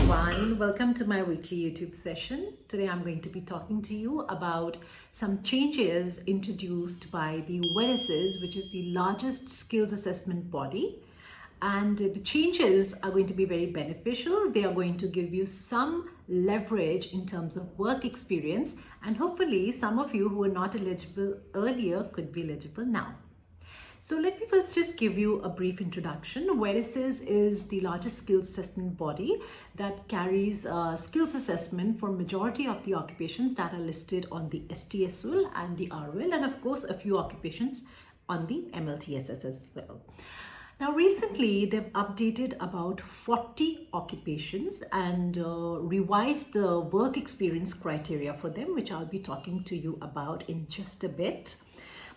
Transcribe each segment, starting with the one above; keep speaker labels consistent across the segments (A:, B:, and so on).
A: everyone, welcome to my weekly YouTube session. Today I'm going to be talking to you about some changes introduced by the WEDSS, which is the largest skills assessment body. And the changes are going to be very beneficial. They are going to give you some leverage in terms of work experience, and hopefully some of you who were not eligible earlier could be eligible now. So let me first just give you a brief introduction. WEDSS is the largest skills assessment body that carries skills assessment for majority of the occupations that are listed on the STSUL and the RWL, and of course a few occupations on the MLTSS as well. Now recently they've updated about 40 occupations and revised the work experience criteria for them, which I'll be talking to you about in just a bit.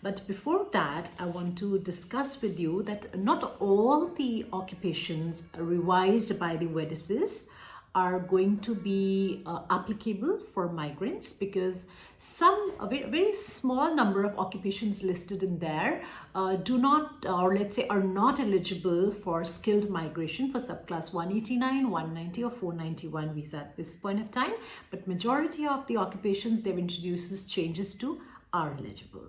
A: But before that, I want to discuss with you that not all the occupations revised by the WEDSS are going to be applicable for migrants, because a very small number of occupations listed in there do not, or let's say are not eligible for skilled migration for subclass 189, 190 or 491 visa at this point of time. But majority of the occupations they've introduced changes to are eligible.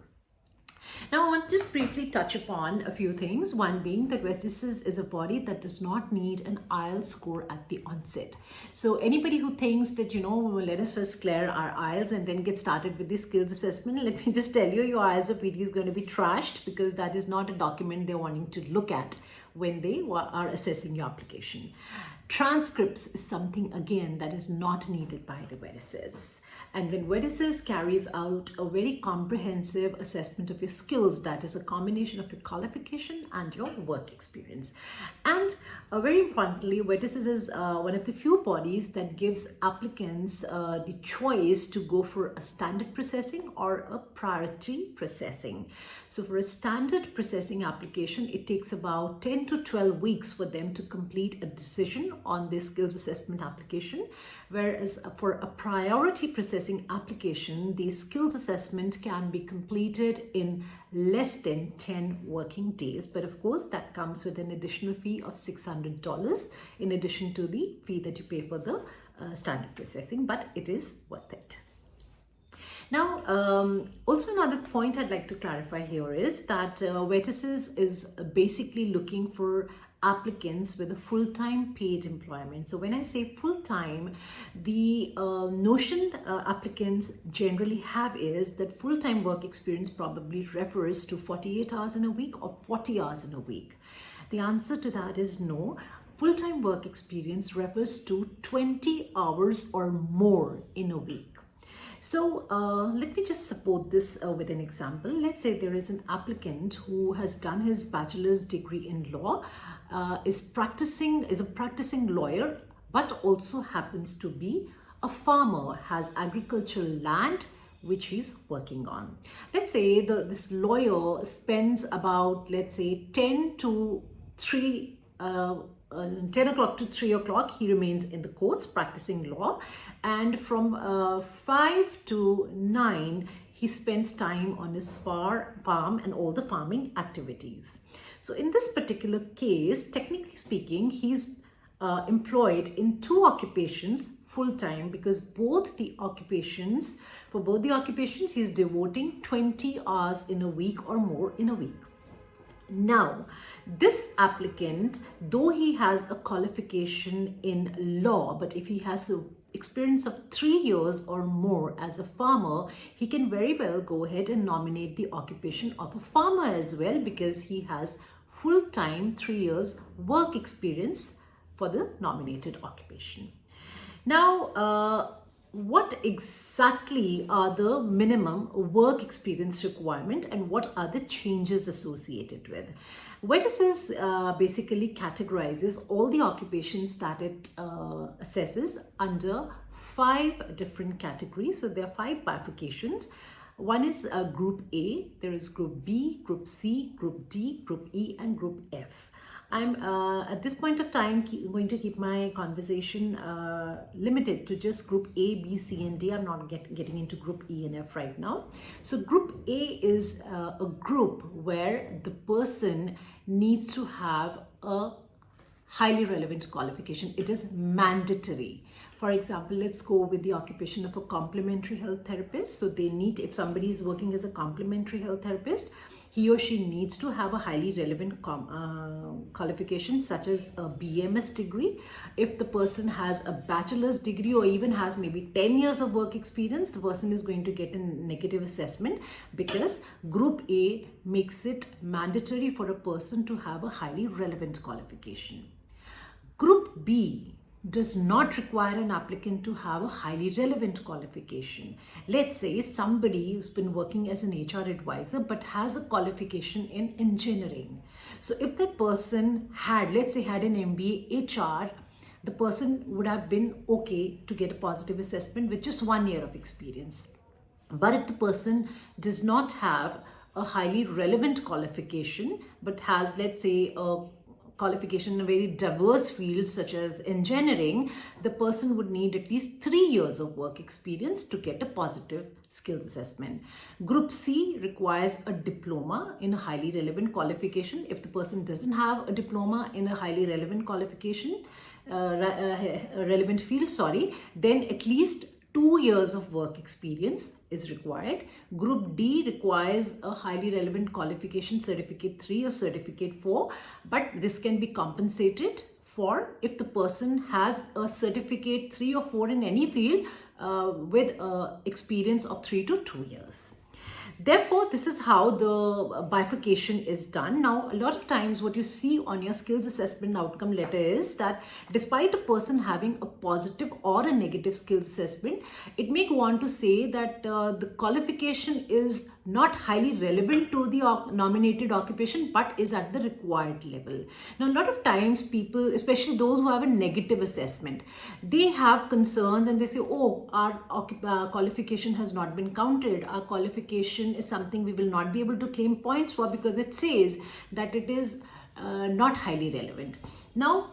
A: Now I want to just briefly touch upon a few things. One being that WEDSS is a body that does not need an IELTS score at the onset. So anybody who thinks that, well, let us first clear our IELTS and then get started with the skills assessment, let me just tell you, your IELTS or PD is going to be trashed, because that is not a document they're wanting to look at when they are assessing your application. Transcripts is something, again, that is not needed by the WEDSS. And when WEDSS carries out a very comprehensive assessment of your skills, that is a combination of your qualification and your work experience. And very importantly, WEDSS is one of the few bodies that gives applicants the choice to go for a standard processing or a priority processing. So for a standard processing application, it takes about 10 to 12 weeks for them to complete a decision on their skills assessment application. Whereas for a priority processing application, the skills assessment can be completed in less than 10 working days. But of course, that comes with an additional fee of $600 in addition to the fee that you pay for the standard processing, but it is worth it. Now, also another point I'd like to clarify here is that WEDSS is basically looking for applicants with a full-time paid employment. So when I say full-time, the notion applicants generally have is that full-time work experience probably refers to 48 hours in a week or 40 hours in a week. The answer to that is no. Full-time work experience refers to 20 hours or more in a week. So let me just support this with an example. Let's say there is an applicant who has done his bachelor's degree in law, is a practicing lawyer, but also happens to be a farmer, has agricultural land which he's working on. Let's say this lawyer spends about, let's say 10 o'clock to 3 o'clock, he remains in the courts practicing law, and from 5 to 9 he spends time on his farm and all the farming activities. So in this particular case, technically speaking, he's employed in two occupations full-time, because for both the occupations he's devoting 20 hours in a week or more in a week. Now, this applicant, though he has a qualification in law, but if he has a experience of 3 years or more as a farmer, he can very well go ahead and nominate the occupation of a farmer as well, because he has full-time 3 years work experience for the nominated occupation. Now, what exactly are the minimum work experience requirement and what are the changes associated with? WEDSS basically categorizes all the occupations that it assesses under 5 different categories. So there are 5 bifurcations. One is Group A, there is Group B, Group C, Group D, Group E, and Group F. I'm at this point of time going to keep my conversation limited to just Group A, B, C, and D. I'm not getting into Group E and F right now. So Group A is a group where the person needs to have a highly relevant qualification. It is mandatory. For example, let's go with the occupation of a complementary health therapist. So they need, if somebody is working as a complementary health therapist, he or she needs to have a highly relevant qualification such as a BMS degree. If the person has a bachelor's degree or even has maybe 10 years of work experience, the person is going to get a negative assessment, because Group A makes it mandatory for a person to have a highly relevant qualification. Group B does not require an applicant to have a highly relevant qualification. Let's say somebody who's been working as an HR advisor but has a qualification in engineering. So if that person had, let's say, had an MBA HR, the person would have been okay to get a positive assessment with just 1 year of experience. But if the person does not have a highly relevant qualification but has, let's say, a qualification in a very diverse field such as engineering, the person would need at least 3 years of work experience to get a positive skills assessment. Group C requires a diploma in a highly relevant qualification. If the person doesn't have a diploma in a highly relevant qualification, relevant field, then at least 2 years of work experience is required. Group D requires a highly relevant qualification, Certificate 3 or Certificate 4, but this can be compensated for if the person has a Certificate 3 or 4 in any field with experience of 3 to 2 years. Therefore, this is how the bifurcation is done. Now, a lot of times what you see on your skills assessment outcome letter is that despite a person having a positive or a negative skills assessment, it may go on to say that the qualification is not highly relevant to the nominated occupation, but is at the required level. Now, a lot of times people, especially those who have a negative assessment, they have concerns and they say, oh, our qualification has not been counted. Our qualification is something we will not be able to claim points for because it says that it is not highly relevant. Now,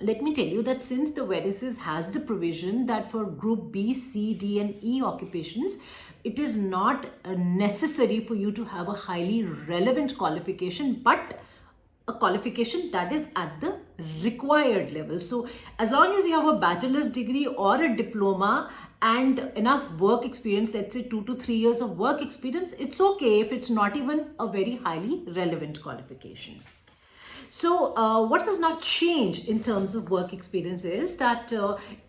A: let me tell you that since the Verices has the provision that for Group B, C, D and E occupations, it is not necessary for you to have a highly relevant qualification, but a qualification that is at the required level. So as long as you have a bachelor's degree or a diploma and enough work experience, let's say 2 to 3 years of work experience, it's okay if it's not even a very highly relevant qualification. So what has not changed in terms of work experience is that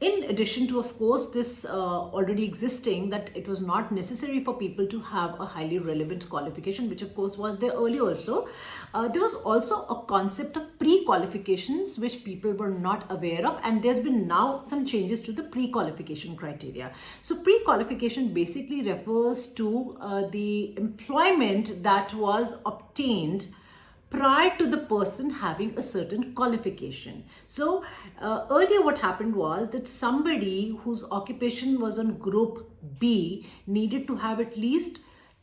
A: in addition to, of course, this already existing, that it was not necessary for people to have a highly relevant qualification, which of course was there earlier also. There was also a concept of pre-qualifications which people were not aware of, and there's been now some changes to the pre-qualification criteria. So pre-qualification basically refers to the employment that was obtained prior to the person having a certain qualification. So earlier what happened was that somebody whose occupation was on Group B needed to have at least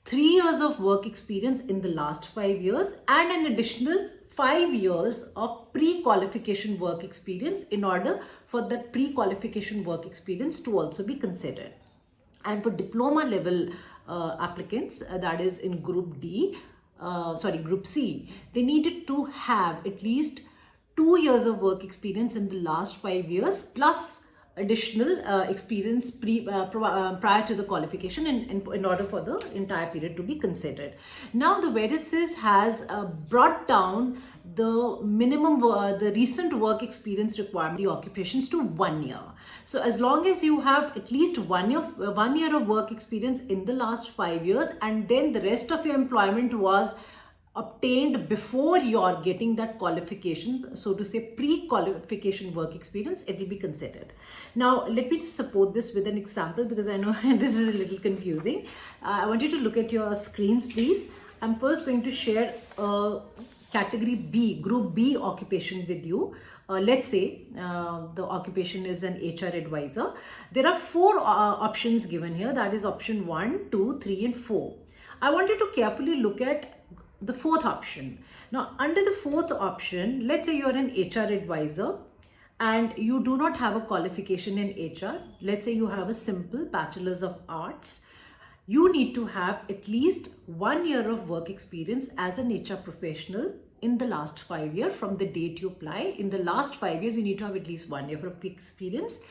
A: 3 years of work experience in the last 5 years and an additional 5 years of pre-qualification work experience in order for that pre-qualification work experience to also be considered. And for diploma level applicants, that is in Group D, Group C, they needed to have at least 2 years of work experience in the last 5 years plus additional experience prior to the qualification in order for the entire period to be considered. Now the Verices has brought down the minimum, the recent work experience requirement, the occupations to 1 year. So as long as you have at least 1 year of work experience in the last 5 years, and then the rest of your employment was obtained before you're getting that qualification, so to say pre-qualification work experience, it will be considered. Now let me just support this with an example because I know this is a little confusing. I want you to look at your screens, please. I'm first going to share category B, Group B occupation with you. Let's say the occupation is an HR advisor. There are 4 options given here, that is option 1, 2, 3 and 4. I want you to carefully look at the 4th option. Now under the 4th option, let's say you're an HR advisor and you do not have a qualification in HR. Let's say you have a simple Bachelor's of Arts. You need to have at least 1 year of work experience as an HR professional in the last 5 years from the date you apply. In the last 5 years, you need to have at least 1 year of experience.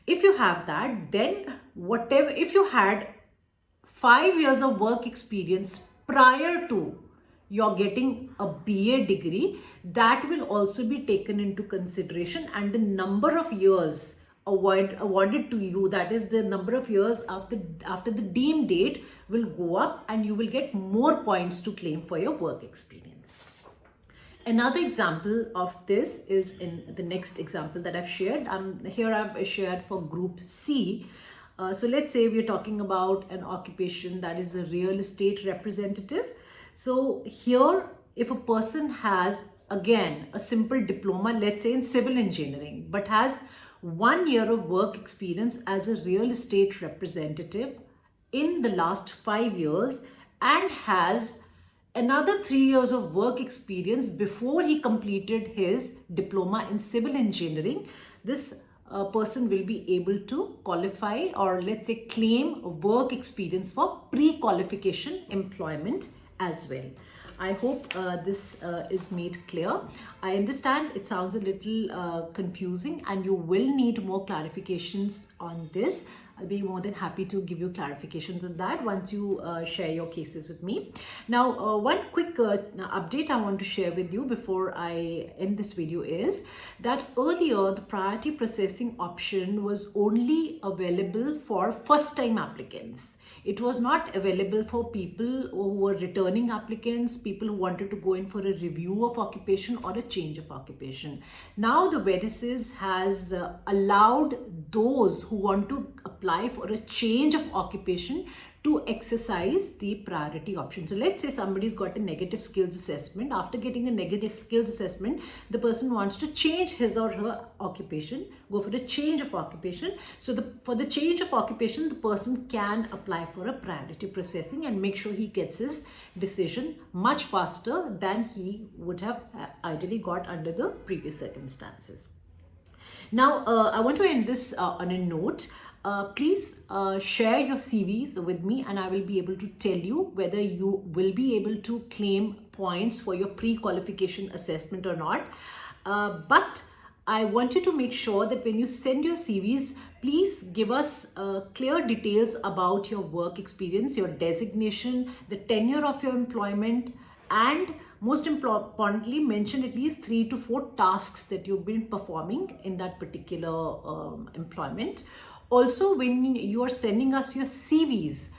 A: If you have that, then whatever, if you had 5 years of work experience prior to you're getting a BA degree, that will also be taken into consideration, and the number of years awarded to you, that is the number of years after the deemed date, will go up, and you will get more points to claim for your work experience. Another example of this is in the next example that I've shared. Here I've shared for group C. So let's say we're talking about an occupation that is a real estate representative. So here, if a person has, again, a simple diploma, let's say in civil engineering, but has 1 year of work experience as a real estate representative in the last 5 years, and has another 3 years of work experience before he completed his diploma in civil engineering, this person will be able to qualify, or let's say claim work experience for pre-qualification employment as well. I hope this is made clear. I understand it sounds a little confusing, and you will need more clarifications on this. I'll be more than happy to give you clarifications on that once you share your cases with me. Now, one quick update I want to share with you before I end this video is that earlier the priority processing option was only available for first-time applicants. It was not available for people who were returning applicants, people who wanted to go in for a review of occupation or a change of occupation. Now the VEDISES has allowed those who want to apply for a change of occupation to exercise the priority option. So let's say somebody's got a negative skills assessment. After getting a negative skills assessment, the person wants to change his or her occupation, go for a change of occupation. So for the change of occupation, the person can apply for a priority processing and make sure he gets his decision much faster than he would have ideally got under the previous circumstances. Now, I want to end this on a note. Please share your CVs with me, and I will be able to tell you whether you will be able to claim points for your pre-qualification assessment or not. But I want you to make sure that when you send your CVs, please give us clear details about your work experience, your designation, the tenure of your employment, and most importantly, mention at least 3 to 4 tasks that you've been performing in that particular employment. Also, when you are sending us your CVs,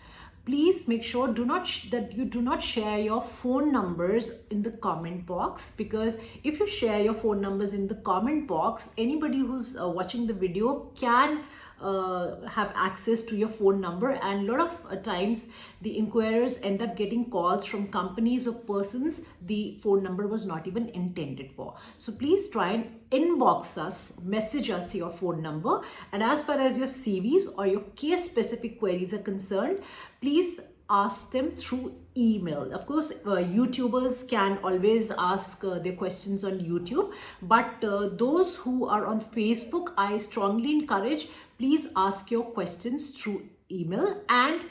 A: please make sure that you do not share your phone numbers in the comment box, because if you share your phone numbers in the comment box, anybody who's watching the video can have access to your phone number, and a lot of times the inquirers end up getting calls from companies or persons the phone number was not even intended for. So please try and inbox us, message us your phone number, and as far as your CVs or your case specific queries are concerned, please ask them through email. Of course, YouTubers can always ask their questions on YouTube, but those who are on Facebook, I strongly encourage, please ask your questions through email. And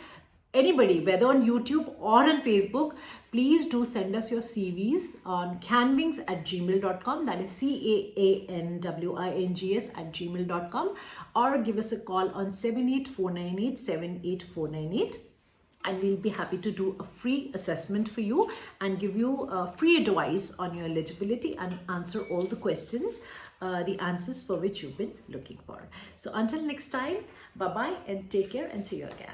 A: anybody, whether on YouTube or on Facebook, please do send us your CVs on CaanWings@gmail.com, that is CAANWINGS@gmail.com, or give us a call on 7849878498. And we'll be happy to do a free assessment for you and give you free advice on your eligibility and answer all the questions, the answers for which you've been looking for. So until next time, bye-bye and take care, and see you again.